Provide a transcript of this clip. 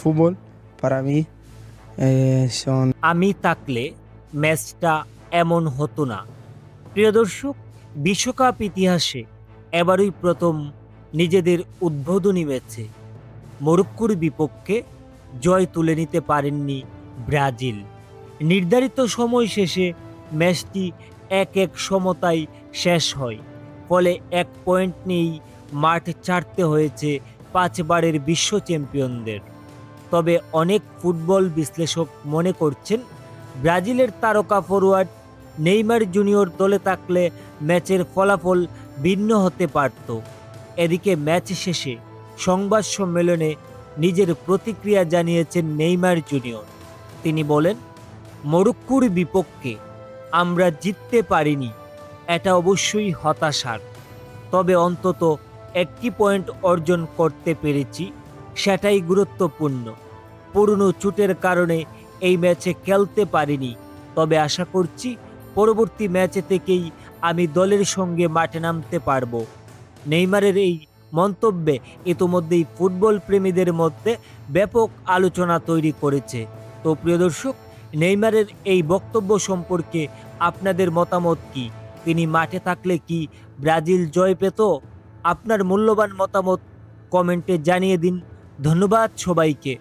futebol para mí son আমি থাকলে ম্যাচটা এমন হতো না। প্রিয় দর্শক, বিশ্বকাপ ইতিহাসে এবারই প্রথম নিজেদের উদ্বোধনী ম্যাচে মরক্কোর বিপক্ষে জয় তুলে নিতে পারেননি ব্রাজিল। নির্ধারিত সময় শেষে ম্যাচটি 1-1 সমতায় শেষ হয়। ফলে 1 পয়েন্ট নিয়েই মাঠ ছাড়তে হয়েছে 5 বারের বিশ্ব চ্যাম্পিয়নদের। তবে অনেক ফুটবল বিশ্লেষক মনে করছেন ব্রাজিলের তারকা ফরোয়ার্ড নেইমার জুনিয়র দলে থাকলে ম্যাচের ফলাফল ভিন্ন হতে পারত। এদিকে ম্যাচ শেষে সংবাদ সম্মেলনে নিজের প্রতিক্রিয়া জানিয়েছেন নেইমার জুনিয়র। তিনি বলেন, মরক্কোর বিপক্ষে আমরা জিততে পারিনি, এটা অবশ্যই হতাশার। তবে অন্তত একটি পয়েন্ট অর্জন করতে পেরেছি, সেটাই গুরুত্বপূর্ণ। পুরনো চোটের কারণে এই ম্যাচে খেলতে পারিনি, তবে আশা করছি পরবর্তী ম্যাচে থেকেই আমি দলের সঙ্গে মাঠে নামতে পারবো। নেইমারের এই মন্তব্যে ইতোমধ্যেই ফুটবল প্রেমীদের মধ্যে ব্যাপক আলোচনা তৈরি করেছে। তো প্রিয় দর্শক, নেইমারের এই বক্তব্য সম্পর্কে আপনাদের মতামত কি? তিনি মাঠে থাকলে কি ব্রাজিল জয় পেত? আপনার মূল্যবান মতামত কমেন্টে জানিয়ে দিন। ধন্যবাদ সবাইকে।